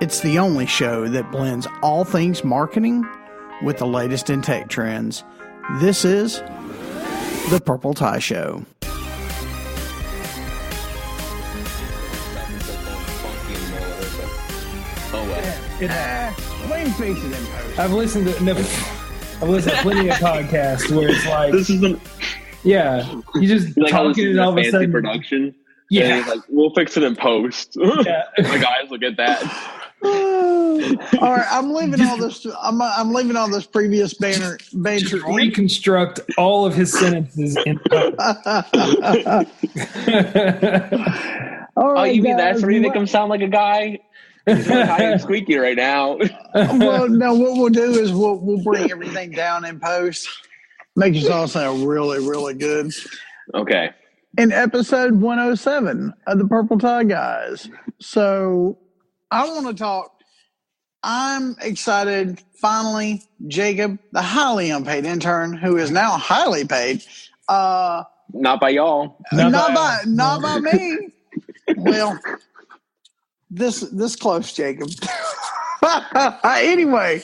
It's the only show that blends all things marketing with the latest in tech trends. This is The Purple Tie Show. I've listened to plenty of podcasts where it's like this is the you just like talking and all of a sudden production. Yeah, and he's like, we'll fix it in post. Yeah. My guys, look at that. All right, I'm leaving all this. I'm leaving all this previous banter. Reconstruct all of his sentences in post. All right, you mean guys, that's where you make him sound like a guy? He's really high and squeaky right now. Well, no, what we'll do is we'll bring everything down in post, make us all sound really, really good. Okay. In episode 107 of the Purple Tie Guys. So I want to talk. I'm excited. Finally, Jacob, the highly unpaid intern, who is now highly paid. Not by y'all. Not by me. Well, this close, Jacob. Anyway,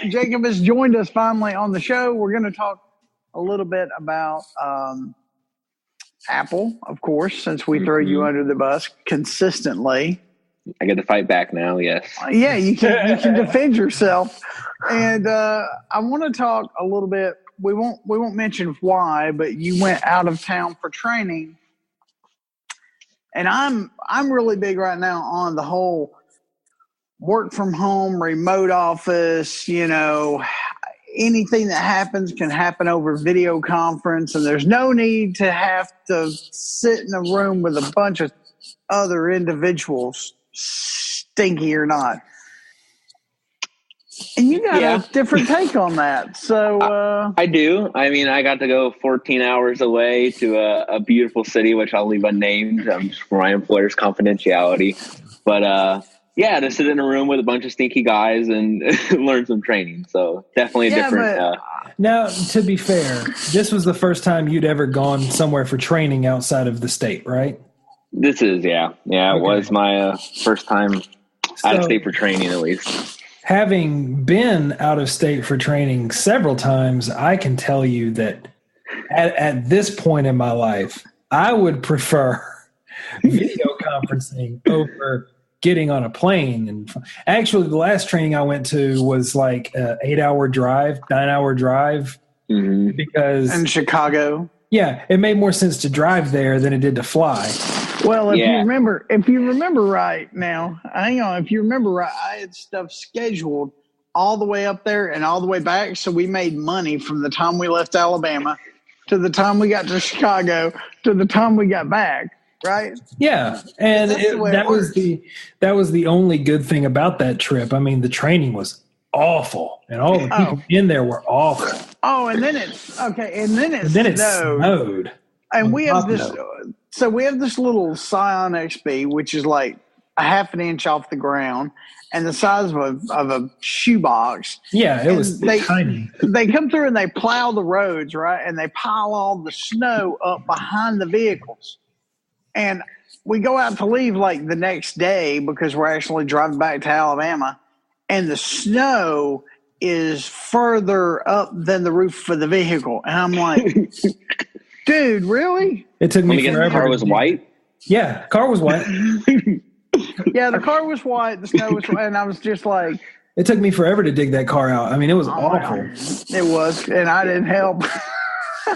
Jacob has joined us finally on the show. We're going to talk a little bit about Apple, of course, since we throw you under the bus consistently. I get to fight back now, yes. Yeah, you can defend yourself. And I want to talk a little bit. We won't mention why, but you went out of town for training. And I'm really big right now on the whole work from home, remote office, anything that happens can happen over video conference, and there's no need to have to sit in a room with a bunch of other individuals, stinky or not. And you got a different take on that. So I do. I mean, I got to go 14 hours away to a beautiful city, which I'll leave unnamed for my employer's confidentiality. But to sit in a room with a bunch of stinky guys and learn some training. So definitely a different. Now, to be fair, this was the first time you'd ever gone somewhere for training outside of the state, right? This is, yeah. It was my first time out of state for training, at least. Having been out of state for training several times, I can tell you that at this point in my life, I would prefer video conferencing over getting on a plane. And actually, the last training I went to was like an 8-hour drive, 9-hour drive. Mm-hmm. Because in Chicago. Yeah, it made more sense to drive there than it did to fly. Well, if you remember right now, hang on. If you remember right, I had stuff scheduled all the way up there and all the way back. So we made money from the time we left Alabama to the time we got to Chicago to the time we got back. Right? Yeah, and that was the only good thing about that trip. I mean, the training was awful, and all the people in there were awful. Oh, and then it snowed. And we have this. So we have this little Scion XB, which is like a half an inch off the ground and the size of a shoebox. Yeah, it was tiny. They come through and they plow the roads, right? And they pile all the snow up behind the vehicles. And we go out to leave like the next day because we're actually driving back to Alabama. And the snow is further up than the roof of the vehicle. And I'm like, dude, really? It took me forever. The car was white? Yeah, car was white. Yeah, the car was white. The snow was white. And I was just like. It took me forever to dig that car out. I mean, it was awful. It was. And I didn't help.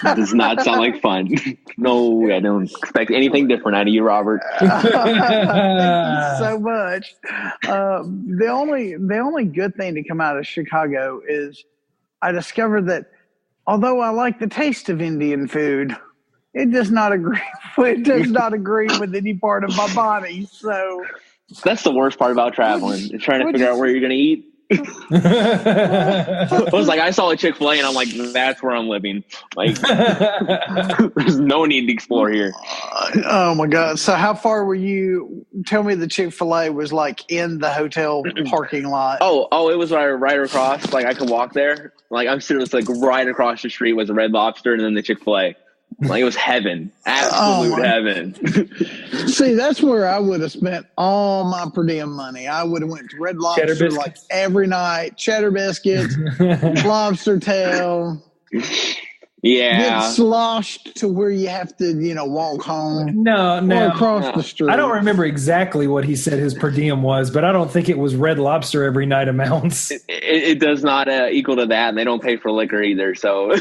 Does not sound like fun. No, I don't expect anything different out of you, Robert. Thank you so much. The only good thing to come out of Chicago is I discovered that although I like the taste of Indian food, it does not agree. It does not agree with any part of my body. So that's the worst part about traveling. Is trying to figure out where you're going to eat. I was like, I saw a Chick-fil-A and I'm like, that's where I'm living. Like, there's no need to explore here. Oh my God. So how far were you? Tell me the Chick-fil-A was like in the hotel parking lot. Oh, it was right across. Like I could walk there. Like I'm sitting, it's like right across the street was a Red Lobster and then the Chick-fil-A. Like, it was heaven, absolute heaven. See, that's where I would have spent all my per diem money. I would have went to Red Lobster like every night, cheddar biscuits, lobster tail. Yeah. Get sloshed to where you have to, walk home. No. Or across the street. I don't remember exactly what he said his per diem was, but I don't think it was Red Lobster every night amounts. It does not equal to that, and they don't pay for liquor either, so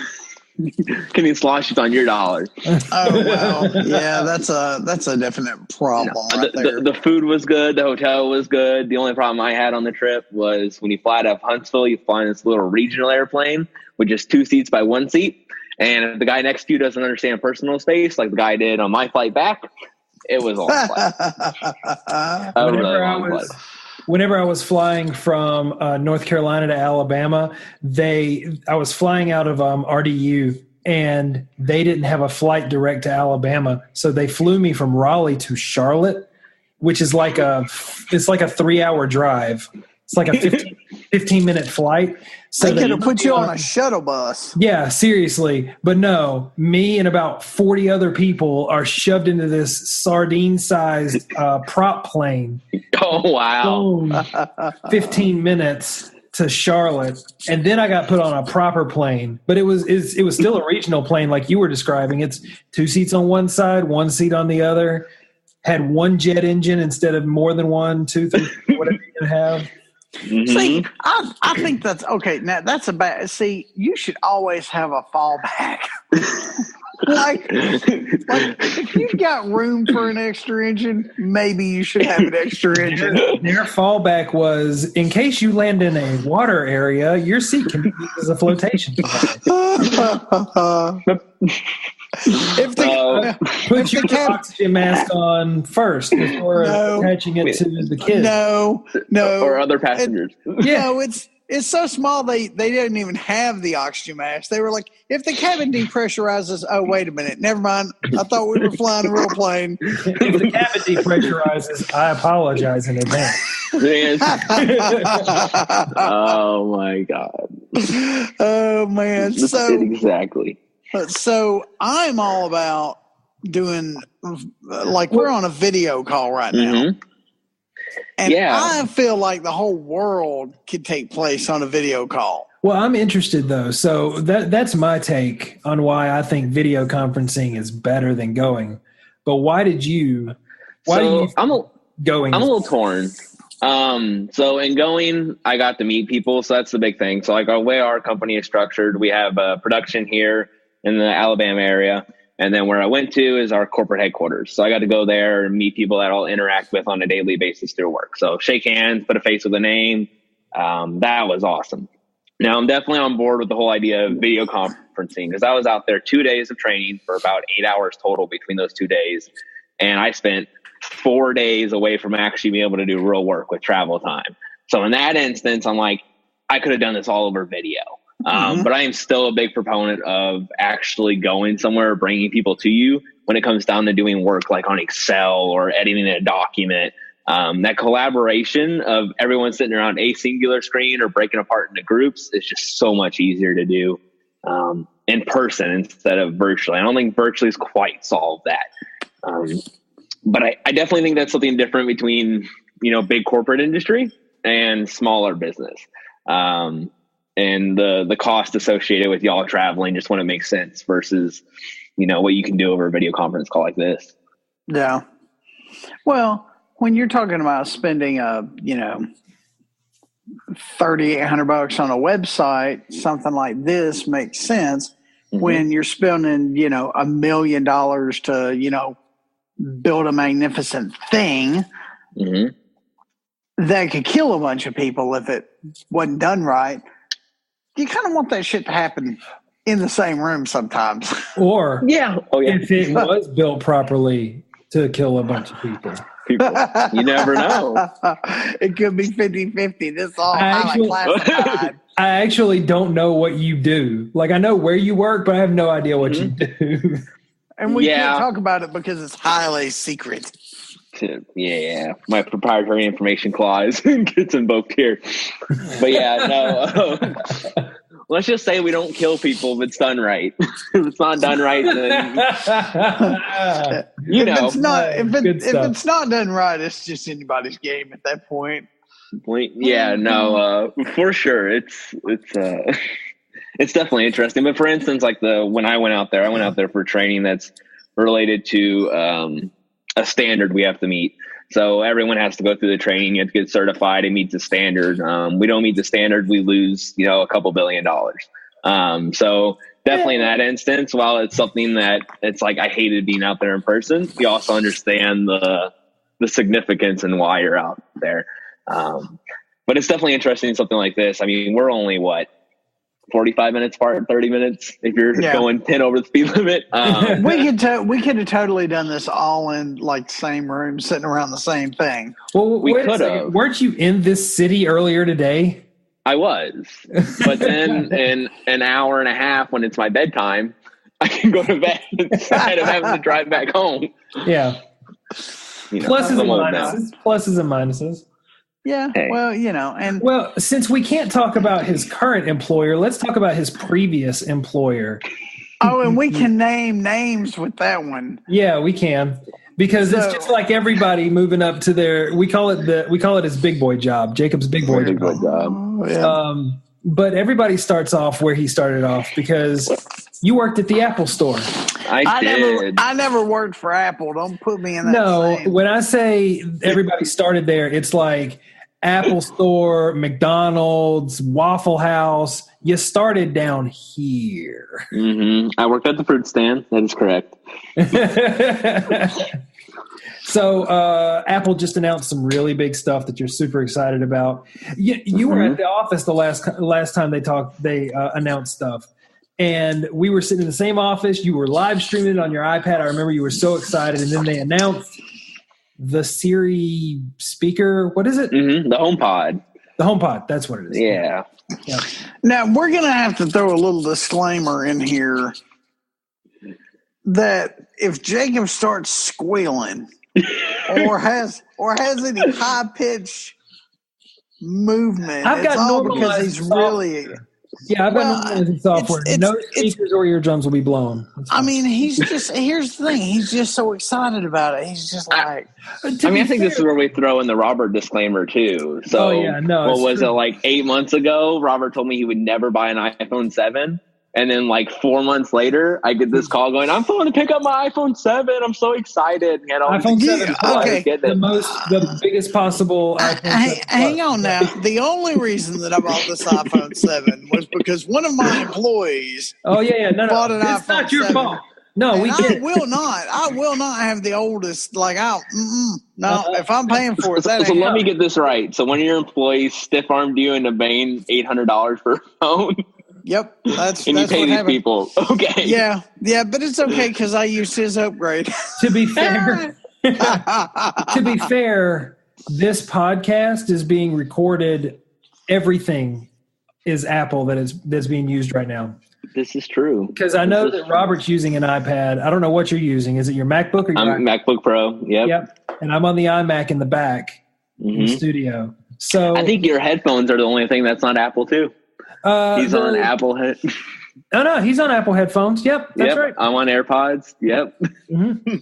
can you slosh it on your dollar? Oh, well, yeah, that's a definite problem right there. The food was good. The hotel was good. The only problem I had on the trip was when you fly out of Huntsville, you fly in this little regional airplane with just 2 seats by 1 seat. And if the guy next to you doesn't understand personal space, like the guy did on my flight back, it was all Whenever I was flying from North Carolina to Alabama, I was flying out of RDU, and they didn't have a flight direct to Alabama, so they flew me from Raleigh to Charlotte, which is like a 3-hour drive. It's like a 15-minute flight. So they could have put you on a shuttle bus. Yeah, seriously. But no, me and about 40 other people are shoved into this sardine-sized prop plane. Oh, wow. 15 minutes to Charlotte. And then I got put on a proper plane. But it was still a regional plane like you were describing. It's 2 seats on one side, 1 seat on the other. Had 1 jet engine instead of more than 1, 2, 3, whatever you can have. Mm-hmm. See, I think that's okay. Now that's see, you should always have a fallback. like if you've got room for an extra engine, maybe you should have an extra engine. Their fallback was, in case you land in a water area, your seat can be used as a flotation device. Put your oxygen mask on first before attaching it to the kid. No, or other passengers. It's so small they didn't even have the oxygen mask. They were like, if the cabin depressurizes, oh wait a minute, never mind. I thought we were flying a real plane. If the cabin depressurizes, I apologize in advance. Oh my God. Oh man. So exactly. So I'm all about doing, like, we're on a video call right now. Mm-hmm. And I feel like the whole world could take place on a video call. Well, I'm interested, though. So that's my take on why I think video conferencing is better than going. But why do you I'm a going? I'm a little torn. So in going, I got to meet people. So that's the big thing. So like, our way our company is structured, we have production here in the Alabama area. And then where I went to is our corporate headquarters. So I got to go there and meet people that I'll interact with on a daily basis through work. So shake hands, put a face with a name. That was awesome. Now I'm definitely on board with the whole idea of video conferencing, because I was out there 2 days of training for about 8 hours total between those 2 days. And I spent 4 days away from actually being able to do real work with travel time. So in that instance, I'm like, I could have done this all over video. But I am still a big proponent of actually going somewhere, bringing people to you when it comes down to doing work like on Excel or editing a document. That collaboration of everyone sitting around a singular screen or breaking apart into groups is just so much easier to do in person instead of virtually. I don't think virtually is quite solved that. But I definitely think that's something different between, big corporate industry and smaller business. And the cost associated with y'all traveling just wouldn't make sense versus, what you can do over a video conference call like this. Yeah. Well, when you're talking about spending $3,800 on a website, something like this makes sense. Mm-hmm. When you're spending, $1 million to, build a magnificent thing that could kill a bunch of people if it wasn't done right. You kind of want that shit to happen in the same room sometimes. Or if it was built properly to kill a bunch of people. You never know. It could be 50-50. This is all highly classified. I actually don't know what you do. Like, I know where you work, but I have no idea what you do. And we can't talk about it because it's highly secret. Yeah. My proprietary information clause gets invoked here. But let's just say we don't kill people if it's done right. If it's not done right, then you know. If it's not done right, it's just anybody's game at that point. Yeah, no, for sure. It's definitely interesting. But for instance, like when I went out there for training that's related to a standard we have to meet. So everyone has to go through the training. You have to get certified and meet the standard. We don't meet the standard, we lose, a couple $1 billion. So definitely in that instance, while it's something that it's like I hated being out there in person, you also understand the significance and why you're out there. But it's definitely interesting, something like this. I mean, we're only 45 minutes apart, 30 minutes if you're going 10 over the speed limit. We could have totally done this all in like the same room, sitting around the same thing. Well, we could have. Weren't you in this city earlier today? I was, but then in an hour and a half, when it's my bedtime, I can go to bed instead of having to drive back home. Yeah. Pluses and minuses. Pluses and minuses. Yeah, hey. Well, since we can't talk about his current employer, let's talk about his previous employer. Oh, and we can name names with that one. Yeah, we can, because it's just like everybody moving up to we call it his big boy job, Jacob's big boy job. Oh, yeah. But everybody starts off where he started off, because you worked at the Apple store. I did. I never worked for Apple. Don't put me in that. No, when I say everybody started there, it's like Apple Store, McDonald's, Waffle House. You started down here. Mm-hmm. I worked at the fruit stand. That is correct. So Apple just announced some really big stuff that you're super excited about. You were at the office the last time they talked. They announced stuff, and we were sitting in the same office. You were live streaming it on your iPad. I remember you were so excited, and then they announced the Siri speaker. What is it? Mm-hmm. The HomePod. The HomePod. That's what it is. Yeah. Now we're going to have to throw a little disclaimer in here that if Jacob starts squealing or has any high pitch movement, I've got all because he's really. Yeah, I've got normalizing software. No speakers or eardrums will be blown. I mean, here's the thing. He's just so excited about it. He's just like. I think this is where we throw in the Robert disclaimer too. So, what was it, like 8 months ago? Robert told me he would never buy an iPhone 7. And then like 4 months later, I get this call going, I'm going to pick up my iPhone 7. I'm so excited. iPhone 7 okay. The biggest possible iPhone 7 hang on now. The only reson that I bought this iPhone 7 was because one of my employees bought an iPhone 7. It's not your fault. No, I will not have the oldest. Like, if I'm paying for it, that so let me get this right. So one of your employees stiff-armed you into paying $800 for a phone? Yep, that's and you pay what these happened. People. Okay. Yeah, but it's okay because I used his upgrade. To be fair, this podcast is being recorded. Everything is Apple that's being used right now. This is true. Because I know that Robert's using an iPad. I don't know what you're using. Is it your MacBook or your MacBook Pro? Yep. And I'm on the iMac in the back in the studio. So I think your headphones are the only thing that's not Apple too. He's on Apple no, he's on Apple headphones. Yep, that's right. I'm on AirPods. Yep. Mm-hmm.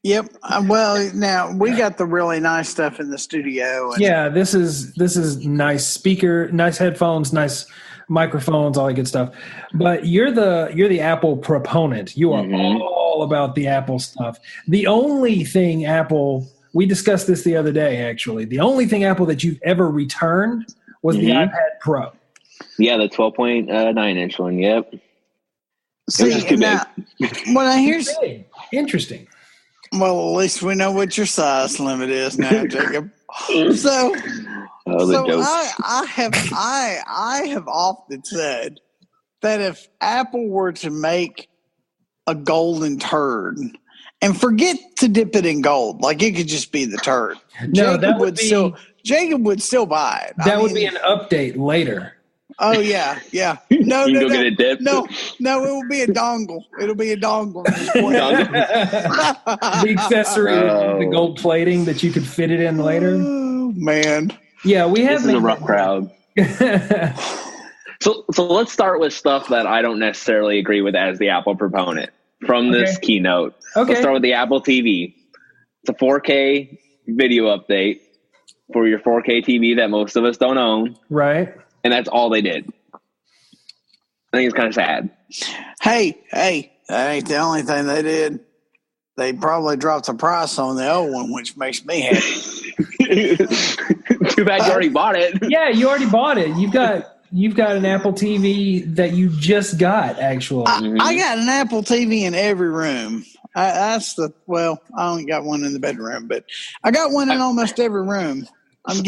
Yep. Well, now we got the really nice stuff in the studio. This is nice speaker, nice headphones, nice microphones, all that good stuff. But you're the Apple proponent. You are all about the Apple stuff. The only thing Apple, we discussed this the other day actually. The only thing Apple that you've ever returned was the iPad Pro. Yeah, the 12.9 inch one. Yep. See, now, here's interesting. Well, at least we know what your size limit is now, Jacob. So I have often said that if Apple were to make a golden turd and forget to dip it in gold, like it could just be the turd. No, Jacob would still buy it. That would be an update later. Oh yeah. No, you go get it dipped. No, it will be a dongle. It'll be a dongle. The accessory, the gold plating that you could fit it in later. Oh man. Yeah, we have. This is a rough crowd. So let's start with stuff that I don't necessarily agree with as the Apple proponent from this keynote. Okay. Let's start with the Apple TV. It's a 4K video update for your 4K TV that most of us don't own. Right. And that's all they did. I think it's kind of sad. Hey, that ain't the only thing they did. They probably dropped the price on the old one, which makes me happy. Too bad you already bought it. Yeah, you already bought it. You've got an Apple TV that you just got, actually. I got an Apple TV in every room. I only got one in the bedroom, but I got one in almost every room.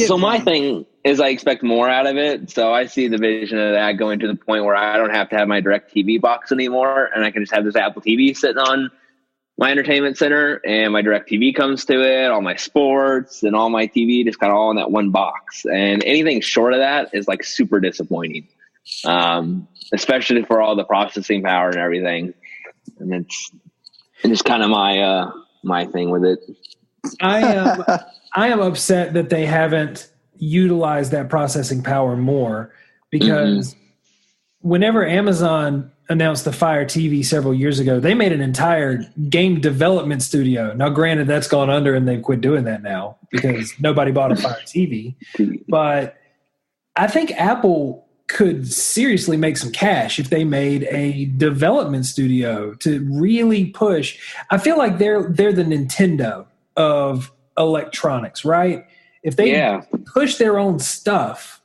So my thing is I expect more out of it. So I see the vision of that going to the point where I don't have to have my direct TV box anymore, and I can just have this Apple TV sitting on my entertainment center, and my direct TV comes to it, all my sports and all my TV just kind of all in that one box. And anything short of that is like super disappointing, especially for all the processing power and everything. And it's just kind of my thing with it. I am upset that they haven't utilized that processing power more, because whenever Amazon announced the Fire TV several years ago, they made an entire game development studio. Now, granted, that's gone under and they've quit doing that now because nobody bought a Fire TV. But I think Apple could seriously make some cash if they made a development studio to really push. I feel like they're the Nintendo of electronics, right? If they push their own stuff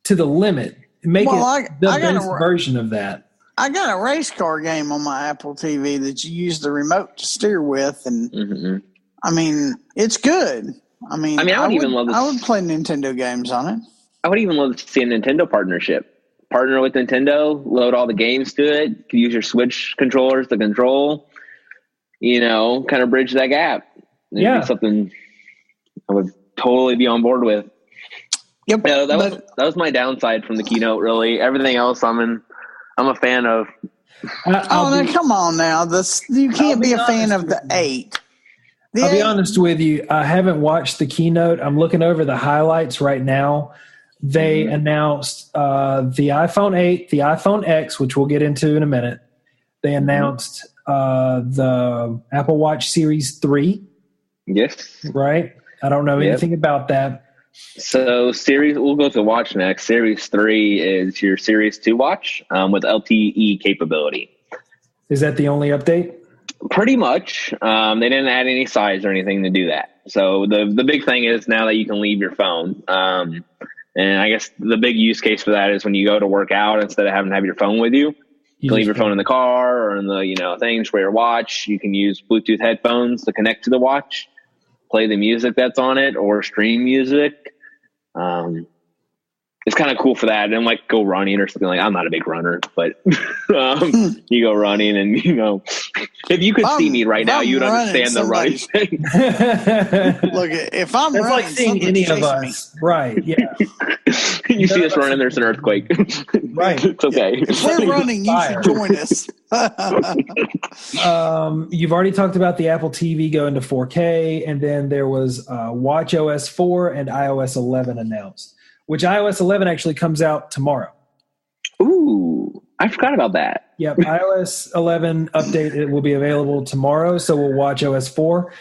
to the limit, make it the best version of that. I got a race car game on my Apple TV that you use the remote to steer with, and I mean, it's good. I would play Nintendo games on it. I would even love to see a Nintendo partnership. Partner with Nintendo, load all the games to it. You can use your Switch controllers to control. Kind of bridge that gap. It'd be something I would totally be on board with. Yep. Yeah, that was my downside from the keynote. Really, everything else I'm a fan of. Come on now. You can't be a fan of the 8. I'll be honest with you. I haven't watched the keynote. I'm looking over the highlights right now. They announced the iPhone 8, the iPhone X, which we'll get into in a minute. They announced the Apple Watch Series 3. Yes. Right? I don't know anything about that. So we'll go to watch next. Series 3 is your Series 2 watch with LTE capability. Is that the only update? Pretty much. They didn't add any size or anything to do that. So the big thing is now that you can leave your phone. And I guess the big use case for that is when you go to work out, instead of having to have your phone with you, you can leave your phone in the car or in the things for your watch. You can use Bluetooth headphones to connect to the watch, play the music that's on it, or stream music. It's kind of cool for that. And go running or something. I'm not a big runner, but you go running and if you could see me right now, you'd understand the running thing. Look, if I'm that's running, like seeing any of us, right? Yeah. You see us running, there's an earthquake. Right. It's okay. If we're running, you should join us. You've already talked about the Apple TV going to 4K, and then there was watchOS 4 and iOS 11 announced, which iOS 11 actually comes out tomorrow. Ooh, I forgot about that. Yep, iOS 11 update, it will be available tomorrow, so we'll watch OS 4.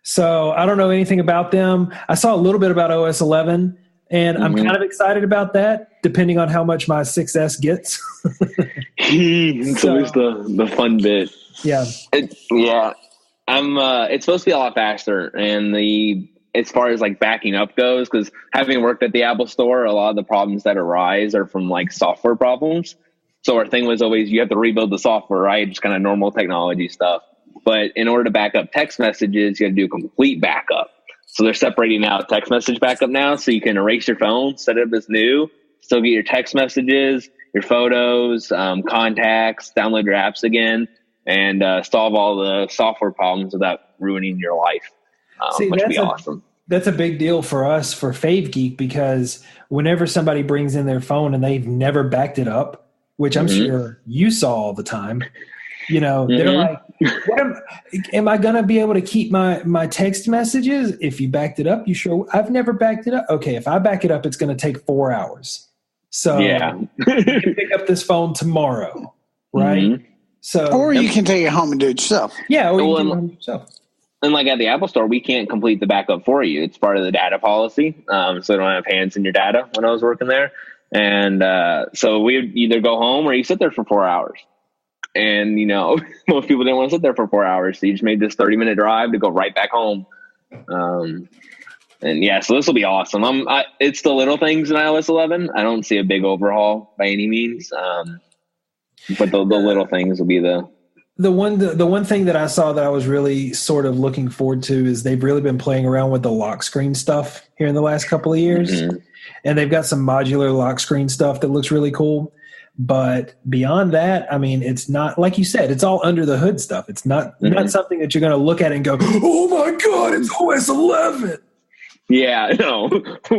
So I don't know anything about them. I saw a little bit about OS 11, and I'm kind of excited about that, depending on how much my 6S gets. It's always the fun bit. Yeah. It's supposed to be a lot faster, and as far as backing up goes, because having worked at the Apple Store, a lot of the problems that arise are from software problems. So our thing was always you have to rebuild the software, right? Just kind of normal technology stuff. But in order to back up text messages, you have to do a complete backup. So they're separating out text message backup now, so you can erase your phone, set it up as new, still get your text messages, your photos, contacts, download your apps again, and solve all the software problems without ruining your life. Which would be awesome. That's a big deal for us, for Fave Geek, because whenever somebody brings in their phone and they've never backed it up, which I'm sure you saw all the time, they're like, am I going to be able to keep my text messages if you backed it up? You sure? I've never backed it up. Okay, if I back it up, it's going to take 4 hours. So Yeah. you can pick up this phone tomorrow, right? Mhm. So, Or you can take it home and do it yourself. yeah, or you Well, can do it yourself. And like at the Apple Store, we can't complete the backup for you. It's part of the data policy. So they don't have hands in your data when I was working there. And so we would either go home or you sit there for 4 hours. And, most people didn't want to sit there for 4 hours. So you just made this 30-minute drive to go right back home. And yeah, so this will be awesome. It's the little things in iOS 11. I don't see a big overhaul by any means. But the little things will be the one thing that I saw that I was really sort of looking forward to is they've really been playing around with the lock screen stuff here in the last couple of years. Mm-hmm. And they've got some modular lock screen stuff that looks really cool. But beyond that, I mean, it's not, like you said, it's all under the hood stuff. It's not something that you're going to look at and go, oh my God, it's OS 11. Yeah, no,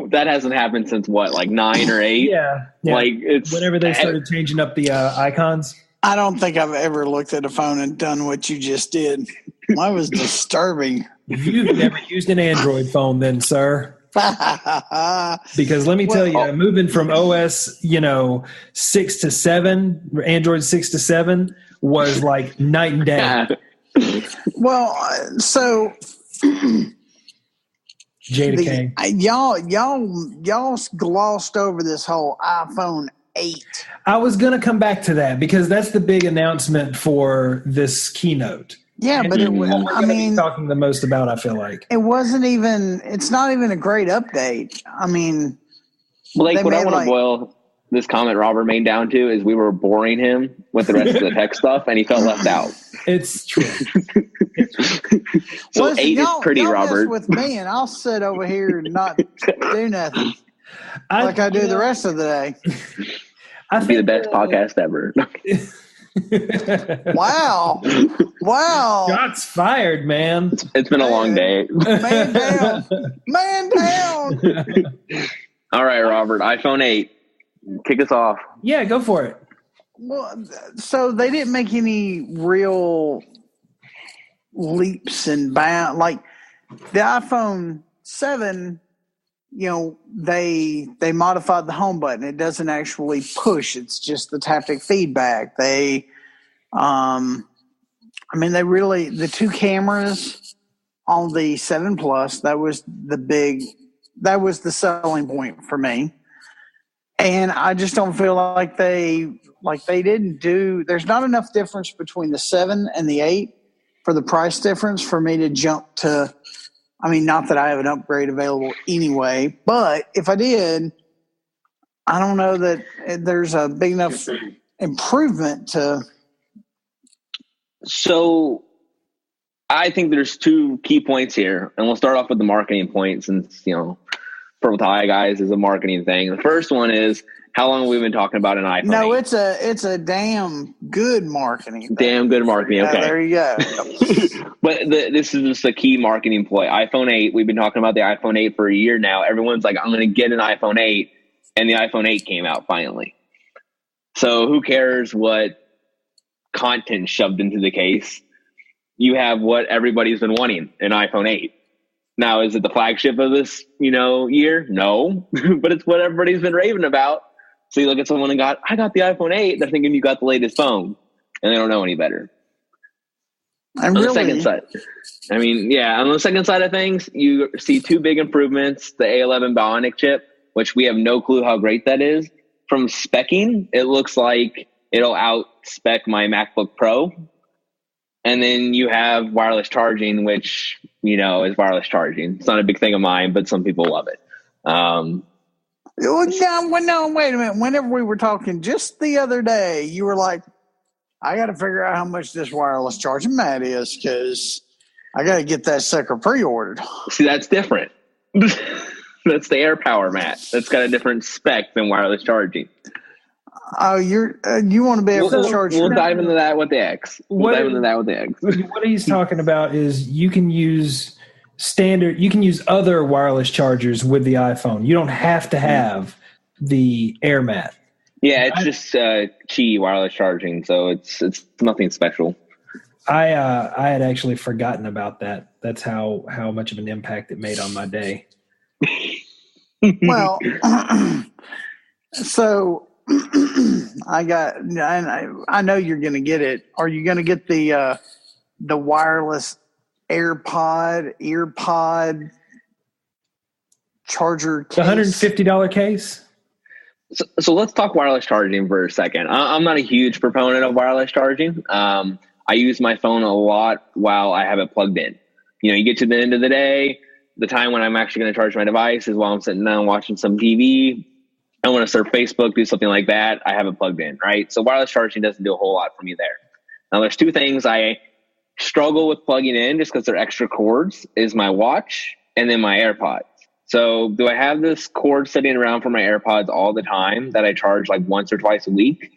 that hasn't happened since what, like 9 or 8? Yeah. Like it's whenever they started changing up the icons. I don't think I've ever looked at a phone and done what you just did. Mine was disturbing. You've never used an Android phone then, sir. Because let me tell you, moving from OS, 6 to 7, Android 6 to 7 was like night and day. Well, so Jada King. Y'all glossed over this whole iPhone 8. I was going to come back to that because that's the big announcement for this keynote. Yeah, but talking the most about, I feel like it's not even a great update. I mean, Blake, what I want to boil this comment Robert made down to is we were boring him with the rest of the tech stuff and he felt left out. It's true. So listen, 8 is pretty, Robert. With me and I'll sit over here and not do nothing like I do the rest of the day. It'd be the best podcast ever. Wow. Shots fired, man. It's been a long day. Man down. All right, Robert, iPhone 8. Kick us off. Yeah, go for it. Well, so they didn't make any real leaps and bounds. Like the iPhone 7, they modified the home button. It doesn't actually push. It's just the taptic feedback. They really, the 2 cameras on the 7 Plus, that was the selling point for me. And I just don't feel like they didn't do, there's not enough difference between the 7 and the 8 for the price difference for me to jump to, not that I have an upgrade available anyway, but if I did, I don't know that there's a big enough improvement to. So I think there's 2 key points here, and we'll start off with the marketing point since, Purple Tie Guys is a marketing thing. The first one is, how long have we been talking about an iPhone? No, 8? it's a damn good marketing thing. Damn good marketing. Okay. There you go. But this is just a key marketing ploy. iPhone 8, we've been talking about the iPhone 8 for a year now. Everyone's like, I'm going to get an iPhone 8, and the iPhone 8 came out finally. So who cares what content shoved into the case? You have what everybody's been wanting, an iPhone 8. Now, is it the flagship of this, year? No, but it's what everybody's been raving about. So you look at someone and I got the iPhone 8. They're thinking you got the latest phone, and they don't know any better. On the second side, on the second side of things, you see 2 big improvements: the A11 Bionic chip, which we have no clue how great that is. From speccing, it looks like it'll out-spec my MacBook Pro. And then you have wireless charging, which, is wireless charging. It's not a big thing of mine, but some people love it. No, wait a minute. Whenever we were talking just the other day, you were like, I got to figure out how much this wireless charging mat is because I got to get that sucker pre-ordered. See, that's different. That's the AirPower mat. That's got a different spec than wireless charging. Oh, you want to be able to charge? We'll dive into that with the X. What he's talking about is you can use other wireless chargers with the iPhone. You don't have to have the AirMat. Yeah, it's just Qi wireless charging, so it's nothing special. I had actually forgotten about that. That's how much of an impact it made on my day. Well, So I know you're going to get it. Are you going to get the wireless earpod charger case? The $150 case? So let's talk wireless charging for a second. I'm not a huge proponent of wireless charging. I use my phone a lot while I have it plugged in. You get to the end of the day, the time when I'm actually going to charge my device is while I'm sitting down watching some TV. I want to surf Facebook, do something like that. I have it plugged in, right? So wireless charging doesn't do a whole lot for me there. Now, there's two things I struggle with plugging in just because they're extra cords is my watch and then my AirPods. So do I have this cord sitting around for my AirPods all the time that I charge like once or twice a week?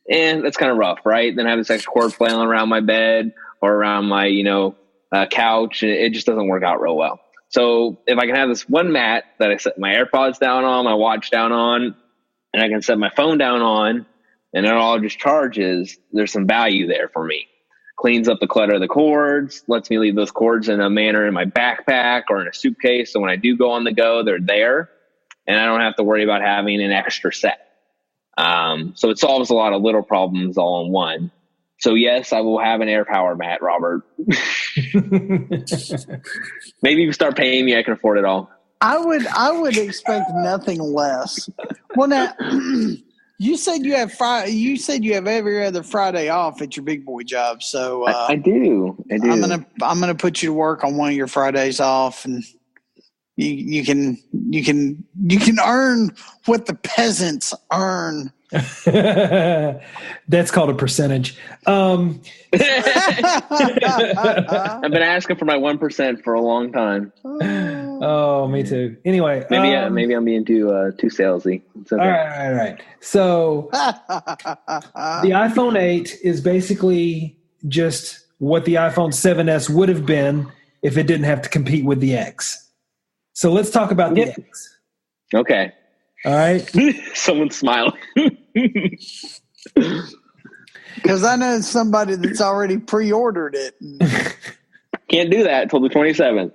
And that's kind of rough, right? Then I have this extra cord flailing around my bed or around my, couch, and it just doesn't work out real well. So if I can have this one mat that I set my AirPods down on, my watch down on, and I can set my phone down on, and it all just charges, there's some value there for me. Cleans up the clutter of the cords, lets me leave those cords in a manner in my backpack or in a suitcase. So when I do go on the go, they're there, and I don't have to worry about having an extra set. So it solves a lot of little problems all in one. So yes, I will have an air power mat, Robert. Maybe you can start paying me. I can afford it all. I would expect nothing less. Well, now you said you have every other Friday off at your big boy job. So I do. I'm gonna put you to work on one of your Fridays off, and you can earn what the peasants earn. That's called a percentage. I've been asking for my 1% for a long time. Oh, me too. Anyway, maybe I'm being too salesy. It's okay. All right. So the iPhone 8 is basically just what the iPhone 7S would have been if it didn't have to compete with the X. So let's talk about the X. Okay. All right. Someone's smiling. Because I know somebody that's already pre-ordered it. Can't do that until the 27th.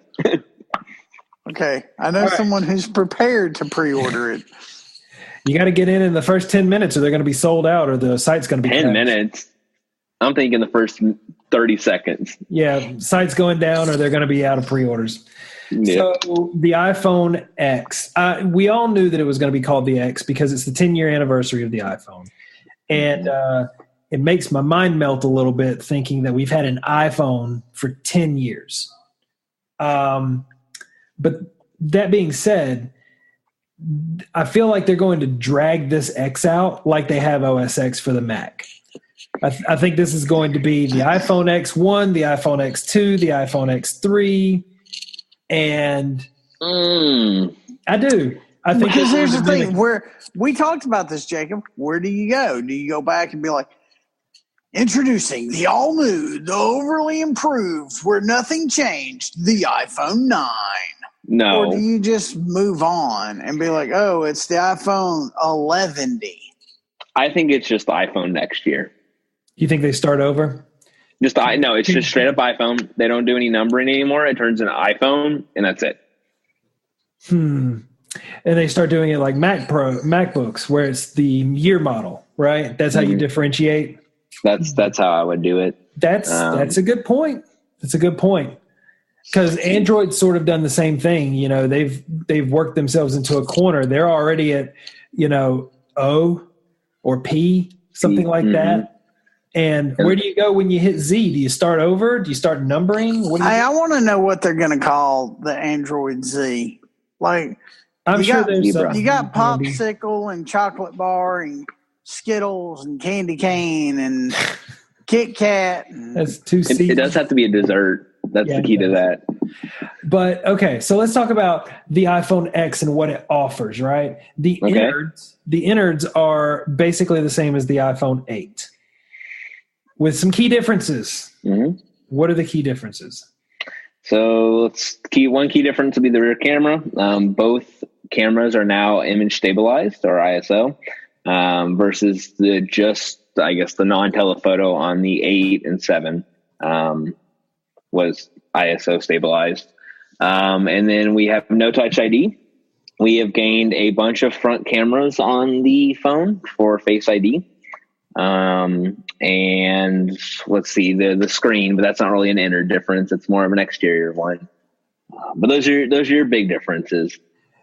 Okay. I know someone who's prepared to pre-order it. You got to get in the first 10 minutes or they're going to be sold out or the site's going to be 10 minutes. I'm thinking the first 30 seconds. Yeah. Site's going down or they're going to be out of pre-orders. Yeah. So the iPhone X, we all knew that it was going to be called the X because it's the 10-year anniversary of the iPhone. And it makes my mind melt a little bit thinking that we've had an iPhone for 10 years. But that being said, I feel like they're going to drag this X out like they have OS X for the Mac. I think this is going to be the iPhone X1, the iPhone X2, the iPhone X3. And I do. I think because here's the thing: where we talked about this, Jacob. Where do you go? Do you go back and be like, introducing the all new, the overly improved, where nothing changed, the iPhone 9? No. Or do you just move on and be like, oh, it's the iPhone 11D? I think it's just the iPhone next year. You think they start over? No, it's just straight up iPhone. They don't do any numbering anymore. It turns into iPhone, and that's it. And they start doing it like MacBooks, where it's the year model, right? That's how you differentiate. That's how I would do it. That's a good point. That's a good point. Because Android's sort of done the same thing. They've worked themselves into a corner. They're already at, O or P, something like that. And where do you go when you hit Z? Do you start over? Do you start numbering? I want to know what they're going to call the Android Z. Like, I'm sure you got Popsicle and Chocolate Bar and Skittles and Candy Cane and Kit Kat. That's two C's. It does have to be a dessert. That's the key to that. But, okay, so let's talk about the iPhone X and what it offers, right? The innards are basically the same as the iPhone 8. With some key differences. Mm-hmm. What are the key differences? So one key difference would be the rear camera. Both cameras are now image stabilized or ISO versus the non-telephoto on the 8 and 7 was ISO stabilized. And then we have no touch ID. We have gained a bunch of front cameras on the phone for Face ID. And let's see the screen, but that's not really an inner difference. It's more of an exterior one. But those are your big differences.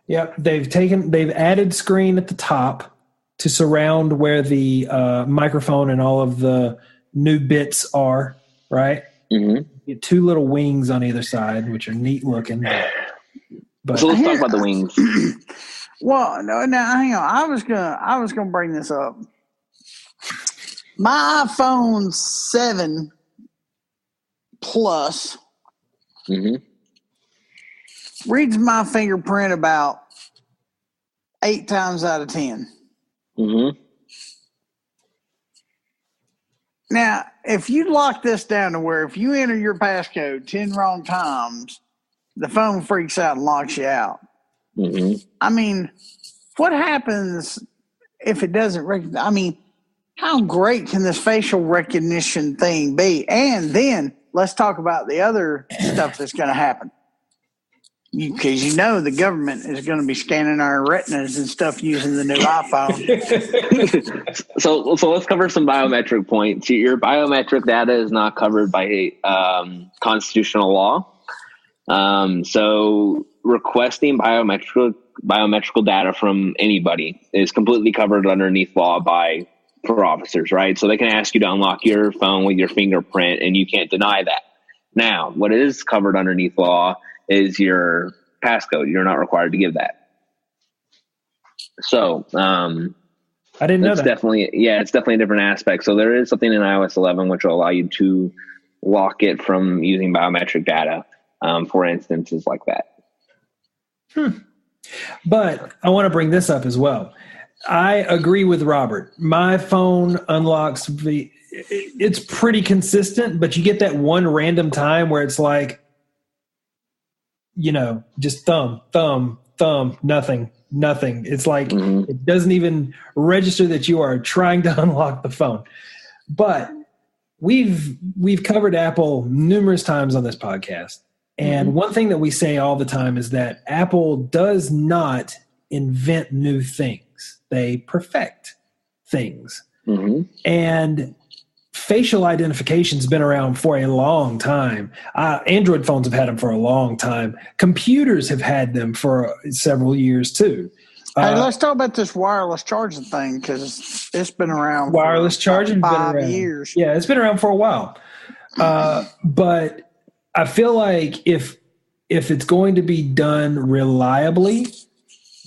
Yep. They've added screen at the top to surround where the microphone and all of the new bits are, right? Mm-hmm. You get 2 little wings on either side, which are neat looking. But so let's talk about the wings. Well, no, now hang on. I was gonna bring this up. My iPhone 7 Plus reads my fingerprint about 8 times out of 10. Mm-hmm. Now, if you lock this down to where if you enter your passcode 10 wrong times, the phone freaks out and locks you out. Mm-hmm. I mean, what happens if it doesn't recognize? I mean, how great can this facial recognition thing be? And then let's talk about the other stuff that's going to happen. Because the government is going to be scanning our retinas and stuff using the new iPhone. So let's cover some biometric points. Your biometric data is not covered by constitutional law. So requesting biometrical data from anybody is completely covered underneath law for officers, right? So they can ask you to unlock your phone with your fingerprint, and you can't deny that. Now, what is covered underneath law is your passcode. You're not required to give that. So, I didn't know that. It's definitely a different aspect. So there is something in iOS 11 which will allow you to lock it from using biometric data for instances like that. But I want to bring this up as well. I agree with Robert. My phone unlocks it's pretty consistent, but you get that one random time where it's like, just thumb, nothing. It's like It doesn't even register that you are trying to unlock the phone. But we've covered Apple numerous times on this podcast. And one thing that we say all the time is that Apple does not invent new things. They perfect things. And facial identification has been around for a long time. Android phones have had them for a long time. Computers have had them for several years too. Hey, let's talk about this wireless charging thing because it's been around. Wireless charging for 5 been around. years. Yeah, it's been around for a while. But I feel like if it's going to be done reliably,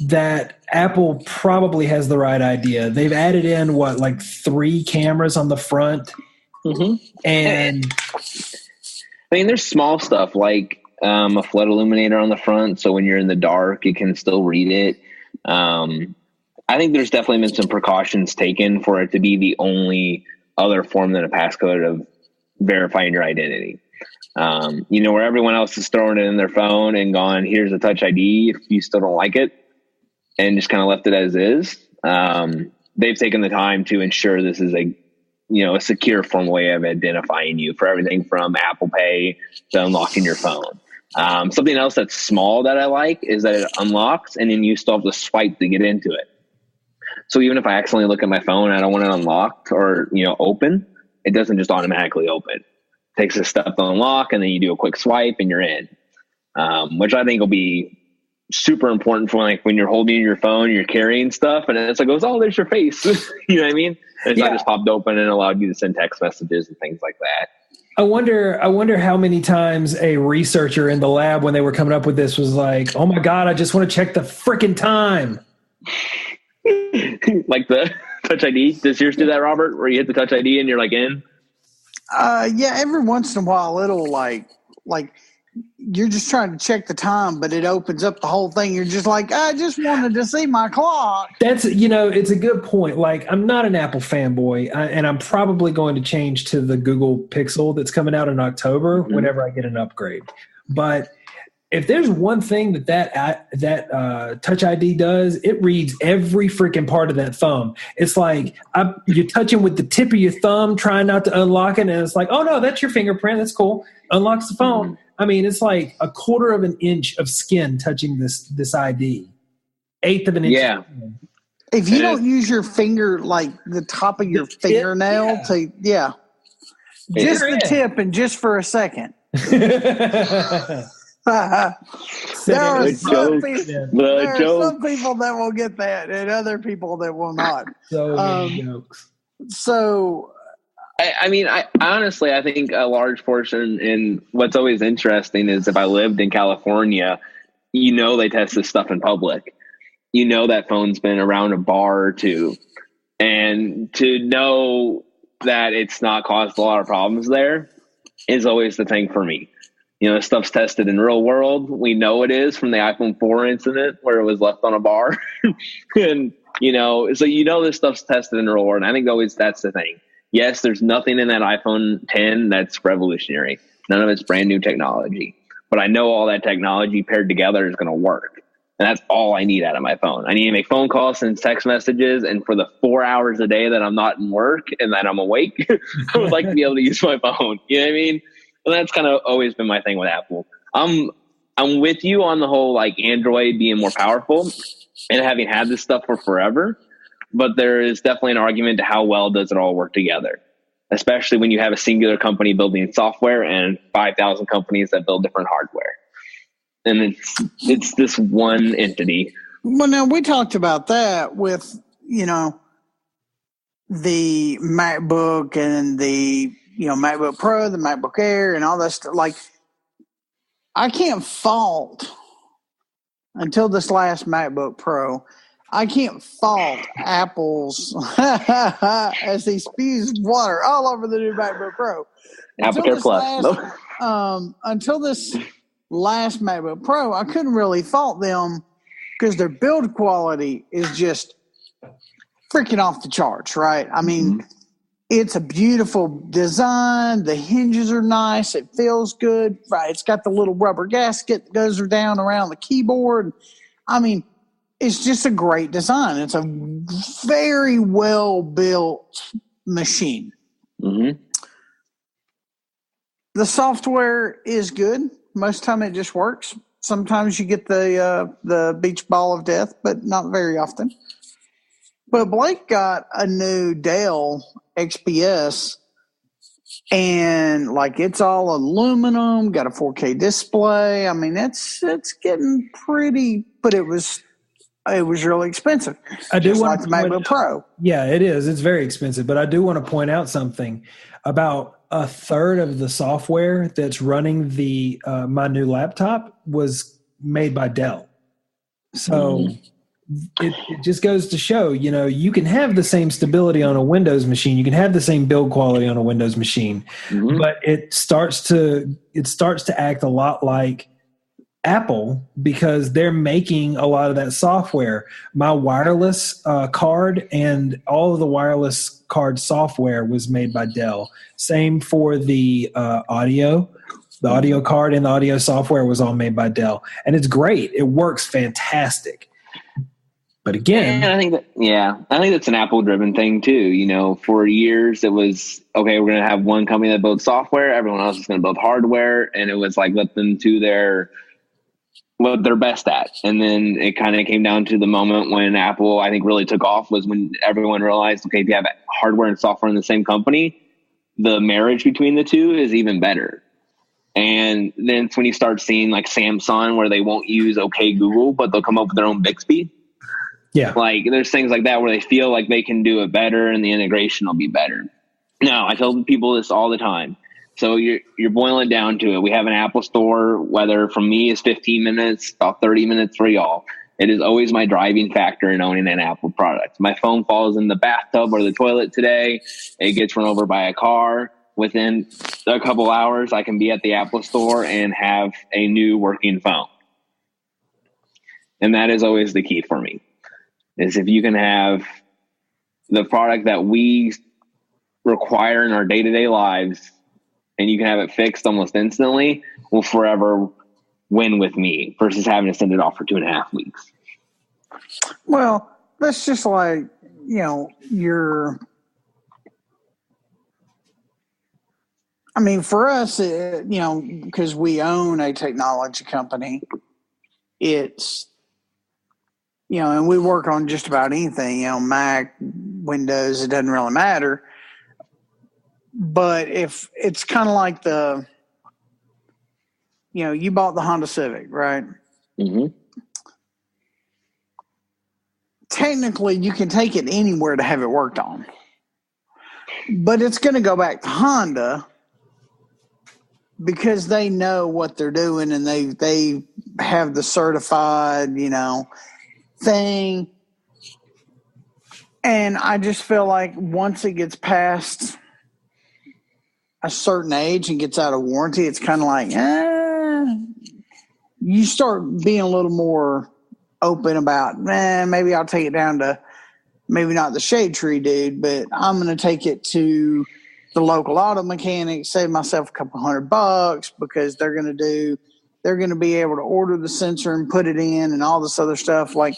that Apple probably has the right idea. They've added in 3 cameras on the front, and I mean, there's small stuff like a flood illuminator on the front, so when you're in the dark, it can still read it. I think there's definitely been some precautions taken for it to be the only other form than a passcode of verifying your identity. Where everyone else is throwing it in their phone and gone, here's a Touch ID if you still don't like it, and just kind of left it as is. They've taken the time to ensure this is a secure form way of identifying you for everything from Apple Pay to unlocking your phone. Something else that's small that I like is that it unlocks and then you still have to swipe to get into it. So even if I accidentally look at my phone and I don't want it unlocked or, open, it doesn't just automatically open. It takes a step to unlock and then you do a quick swipe and you're in, which I think will be super important for when you're holding your phone, you're carrying stuff and it's like, oh, there's your face. You know what I mean? And it's not just popped open and allowed you to send text messages and things like that. I wonder how many times a researcher in the lab when they were coming up with this was like, oh my God, I just want to check the freaking time. Like the Touch ID. Does yours do that, Robert? Where you hit the Touch ID and you're in? Yeah, every once in a while it'll like you're just trying to check the time, but it opens up the whole thing. You're just like, I just wanted to see my clock. That's, it's a good point. I'm not an Apple fanboy, and I'm probably going to change to the Google Pixel that's coming out in October whenever I get an upgrade. But if there's one thing that Touch ID does, it reads every freaking part of that thumb. It's like you're touching with the tip of your thumb, trying not to unlock it, and it's like, oh no, that's your fingerprint. That's cool. Unlocks the phone. I mean, it's like a quarter of an inch of skin touching this ID. eighth of an inch. Yeah. If you don't use your finger, like the top of your fingernail, just the tip and just for a second. There are some people that will get that, and other people that will not. So many jokes. So, I honestly, I think a large portion, and what's always interesting is if I lived in California, they test this stuff in public. That phone's been around a bar or two, and to know that it's not caused a lot of problems there is always the thing for me. Stuff's tested in real world. We know it is from the iPhone 4 incident where it was left on a bar. And, so this stuff's tested in real world. And I think always that's the thing. Yes, there's nothing in that iPhone 10 that's revolutionary. None of it's brand new technology. But I know all that technology paired together is going to work. And that's all I need out of my phone. I need to make phone calls, send text messages, and for the 4 hours a day that I'm not in work and that I'm awake, I would like to be able to use my phone. You know what I mean? And that's kind of always been my thing with Apple. I'm with you on the whole Android being more powerful and having had this stuff for forever, but there is definitely an argument to how well does it all work together, especially when you have a singular company building software and 5,000 companies that build different hardware. And it's this one entity. Well, now we talked about that with, the MacBook and the MacBook Pro, the MacBook Air, and all that stuff. I can't fault, until this last MacBook Pro, I can't fault Apple's as he spews water all over the new MacBook Pro. Apple Care Plus. Until this last MacBook Pro, I couldn't really fault them because their build quality is just freaking off the charts, right? I mean, it's a beautiful design. The hinges are nice. It feels good, right? It's got the little rubber gasket that goes down around the keyboard. I mean, it's just a great design. It's a very well built machine. Mm-hmm. The software is good. Most of the time it just works. Sometimes you get the beach ball of death, but not very often. But Blake got a new Dell XPS, and it's all aluminum, got a 4K display. I mean, it's getting pretty, but it was really expensive. I do just want like the MacBook Pro. Yeah, it is. It's very expensive, but I do want to point out something. About a third of the software that's running the my new laptop was made by Dell. So it just goes to show, you can have the same stability on a Windows machine. You can have the same build quality on a Windows machine, but it starts to act a lot like Apple because they're making a lot of that software. My wireless card and all of the wireless card software was made by Dell. Same for the audio. The audio card and the audio software was all made by Dell. And it's great. It works fantastic. But again, I think that's an Apple-driven thing too. For years it was okay. We're going to have one company that builds software. Everyone else is going to build hardware, and it was let them do what they're best at. And then it kind of came down to the moment when Apple, I think, really took off was when everyone realized, okay, if you have hardware and software in the same company, the marriage between the two is even better. And then it's when you start seeing Samsung where they won't use OK Google, but they'll come up with their own Bixby. Yeah. There's things like that where they feel like they can do it better and the integration will be better. No, I tell people this all the time. So you're boiling it down to it. We have an Apple store, whether from me is 15 minutes, about 30 minutes for y'all. It is always my driving factor in owning an Apple product. My phone falls in the bathtub or the toilet today. It gets run over by a car. Within a couple hours, I can be at the Apple store and have a new working phone. And that is always the key for me, is if you can have the product that we require in our day-to-day lives and you can have it fixed almost instantly, will forever win with me versus having to send it off for 2.5 weeks. Well, that's just for us, because we own a technology company, it's and we work on just about anything, Mac, Windows, it doesn't really matter. But if it's kind of like you bought the Honda Civic, right? Mm-hmm. Technically, you can take it anywhere to have it worked on. But it's going to go back to Honda because they know what they're doing and they have the certified, thing. And I just feel like once it gets past a certain age and gets out of warranty, it's kind of like, you start being a little more open about, maybe I'll take it down to maybe not the Shade Tree dude, but I'm going to take it to the local auto mechanic, save myself a couple $100 because they're going to be able to order the sensor and put it in and all this other stuff. Like,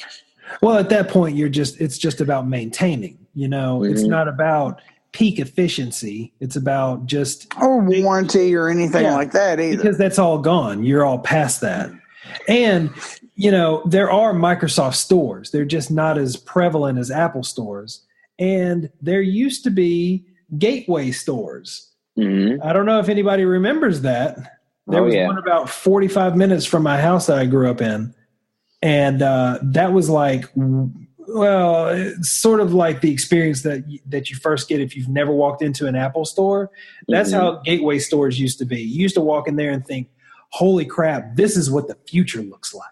well, at that point, it's just about maintaining, it's not about peak efficiency. It's about just or warranty or anything like that either. Because that's all gone. You're all past that. And, there are Microsoft stores. They're just not as prevalent as Apple stores. And there used to be Gateway stores. Mm-hmm. I don't know if anybody remembers that. There was one about 45 minutes from my house that I grew up in. And that was like, well, it's sort of like the experience that you first get if you've never walked into an Apple store. That's how Gateway stores used to be. You used to walk in there and think, holy crap, this is what the future looks like.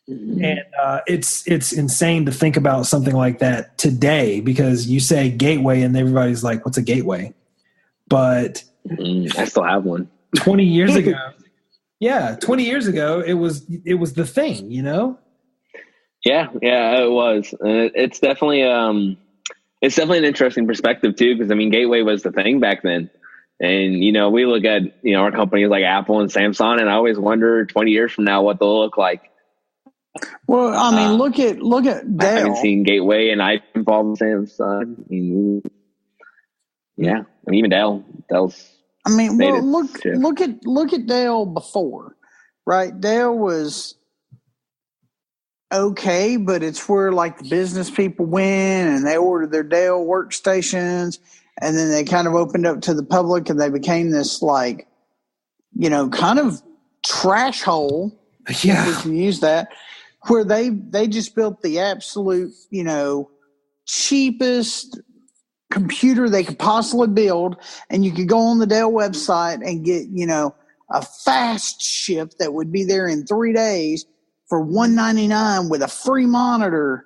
Mm-hmm. And it's insane to think about something like that today because you say Gateway and everybody's like, what's a gateway? But I still have one. 20 years ago. Yeah, 20 years ago, it was the thing, Yeah, it was. It's definitely an interesting perspective too, because Gateway was the thing back then, and we look at our companies like Apple and Samsung, and I always wonder 20 years from now what they'll look like. Well, look at Dell. I haven't seen Gateway, and I involved Samsung. Even Dell's. Look at Dell before, right? Dell was okay, but it's where like the business people went and they ordered their Dell workstations, and then they kind of opened up to the public, and they became this like, kind of trash hole. Yeah, if we can use that, where they just built the absolute, cheapest computer they could possibly build, and you could go on the Dell website and get a fast ship that would be there in 3 days for $199 with a free monitor.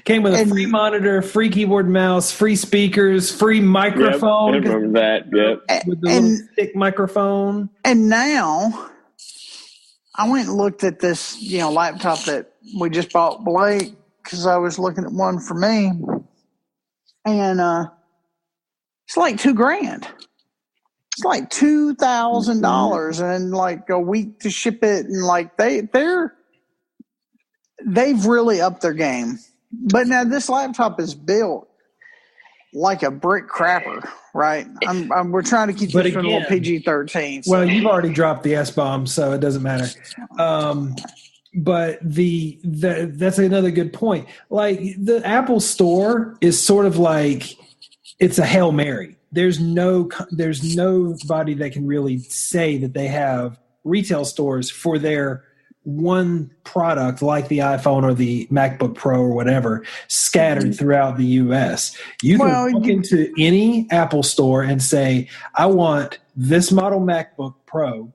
Came with a free monitor, free keyboard, mouse, free speakers, free microphone. Yep, I remember that. Yep, with the little stick microphone. And now I went and looked at this laptop that we just bought Blake because I was looking at one for me. And it's like $2,000. It's like $2,000 and like a week to ship it, and like they've really upped their game. But now this laptop is built like a brick crapper, right? We're trying to keep this from a little PG-13. So. Well, you've already dropped the S-bomb, so it doesn't matter. But that's another good point. Like the Apple Store is sort of like it's a Hail Mary. There's nobody that can really say that they have retail stores for their one product like the iPhone or the MacBook Pro or whatever scattered throughout the U.S. You can walk into any Apple store and say, I want this model MacBook Pro